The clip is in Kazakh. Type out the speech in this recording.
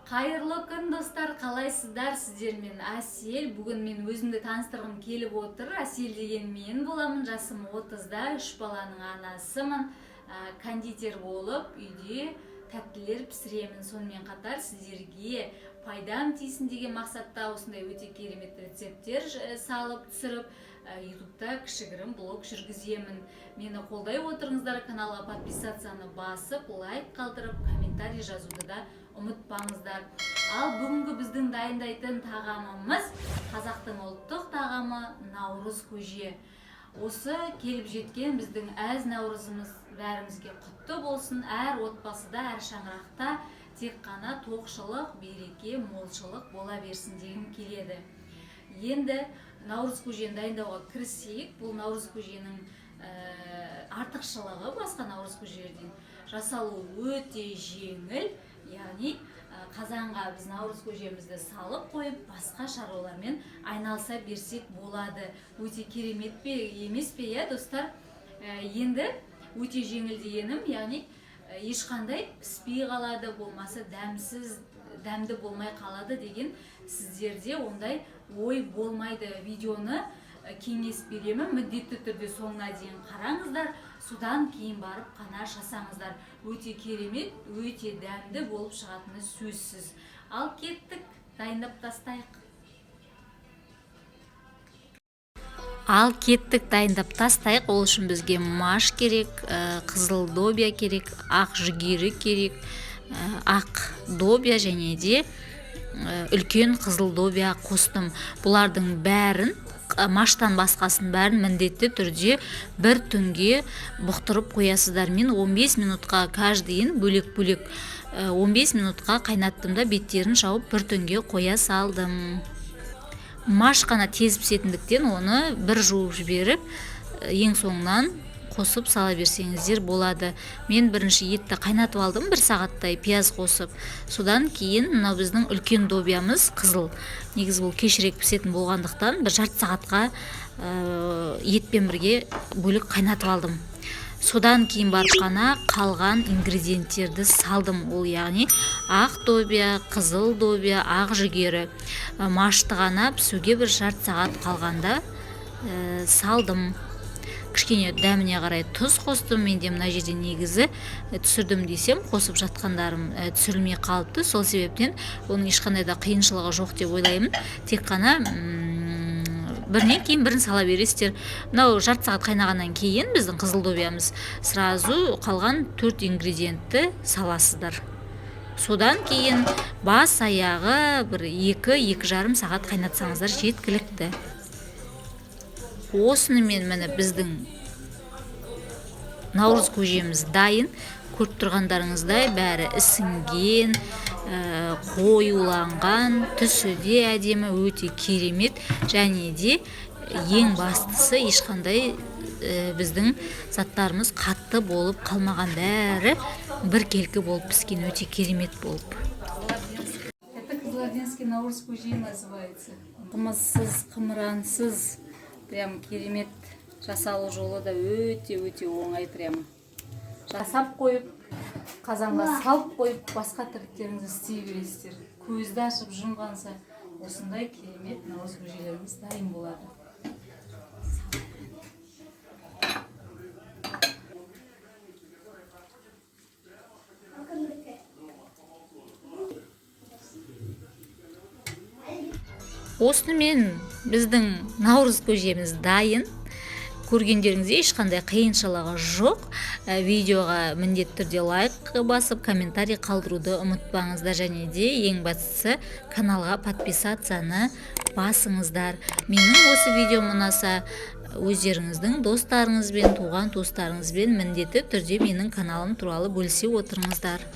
Қайырлы күн достар, қалайсыздар? Сіздермен Әсел. Бүгін мен өзімді таныстырғым келіп отыр. Әсел деген мен боламын. Жасым 30-да, 3 баланың анасымын. Кондитер болып, үйде тәттілер пісіремін. Сонымен қатар сіздерге пайдам тисін деген мақсатта осындай өте керемет рецепттер салып түсіріп, ютубта кішігірім блог жүргіземін. Мені қолдай отырыңыздар, каналға подписацияны басып, лайк қалдырып, комментарий жазуды да ұмытпаңыздар. Ал бүгінгі біздің дайындайтын тағамымыз қазақтың ұлттық тағамы наурыз көже. Осы келіп жеткен біздің әз наурызымыз бәрімізге құтты болсын. Әр отбасыда, әр шаңырақта тек қана тоқшылық, береке, молшылық бола берсін дегім келеді. Енді наурыз көжені дайындауға кірісейік. Бұл наурыз көженің артықшылығы басқа наурыз көжелерден жасалу өте жеңіл. Яғни қазанға біз наурыз көжемізді салып қойып, басқа шаруалармен айналыса берсек болады. Өте керемет пе, емес пе, достар? Енді өте жеңіл дегенім, яғни ешқандай піспей қалады, болмаса дәмді болмай қалады деген сіздерде ондай ой болмайды. Видеоны кеңес беремін, міндетті түрде соңына дейін қараңыздар, содан кейін барып қана жасаңыздар. Өте керемет, өте дәмді болып шығатыны сөзсіз. Ал кеттік, дайындап тастайық. Ол үшін бізге маш керек, қызыл добия керек, ақ жүгері керек, ақ добия және де үлкен қызыл добия қостым. Бұлардың бәрін, маштан басқасын бәрін міндетті түрде бір түнге бұқтырып қоясыздар. Мен 15 минутқа каждыйын бөлек-бөлек 15 минутқа қайнаттым да беттерін шауып бір түнге қоя салдым. Маш қана тез пісетіндіктен оны бір жуып жіберіп, ең соңынан қосып сала берсеңіздер болады. Мен бірінші етті қайнатып алдым, 1 сағаттай пияз қосып. Содан кейін мынау біздің үлкен добиямыз қызыл. Негізі бұл кешірек пісетін болғандықтан 1 жарты сағатқа етпен бірге бөлек қайнатып алдым. Содан кейін барып қана қалған ингредиенттерді салдым. Ол яғни ақ добия, қызыл добия, ақ жүгері. Машты ғана пісуге 1 жарты сағат қалғанда салдым. Кішкене дәміне қарай тұз қостым. Менде мына жерде негізі түсірдім десем, қосып жатқандарым түсірілмей қалыпты. Сол себептен оның ешқандай да қиыншылығы жоқ деп ойлаймын. Тек қана бірінен кейін бірін сала бересіздер. Мынау жарты сағат қайнағаннан кейін біздің қызыл добиямыз сразу қалған 4 ингредиентті саласыздар. Содан кейін бас аяғы 2-2,5 сағат қайнатсаңыздар жеткілікті. Осынымен міне біздің наурыз көжеміз дайын. Көріп тұрғандарыңыздай бәрі ісінген, қоюланған, түсі де әдемі, өте керемет. Және де ең бастысы ешқандай біздің заттарымыз қатты болып қалмаған, бәрі біркелкі болып піскен, өте керемет болып. Это Кызылординский наурыз көже называется. Қымызсыз, қымырансыз. Прям керемет, жасалу жолы да өте оңай. Прям жасап қойып, қазанға салып қойып, басқа тірліктеріңізді істей бересіздер. Көзді ашып жұмғанса, осындай керемет наурыз көжелеріміз дайын болады. Осынымен біздің наурыз көжеміз дайын. Көргендеріңізде ешқандай қиыншылығы жоқ. Видеоға міндетті түрде лайк басып, комментарий қалдыруды ұмытпаңыздар. Және де ең бастысы каналға подписацияны басыңыздар. Менің осы видеом ұнаса, өздеріңіздің достарыңызбен, туған туыстарыңызбен міндетті түрде менің каналым туралы бөлісе отырыңыздар.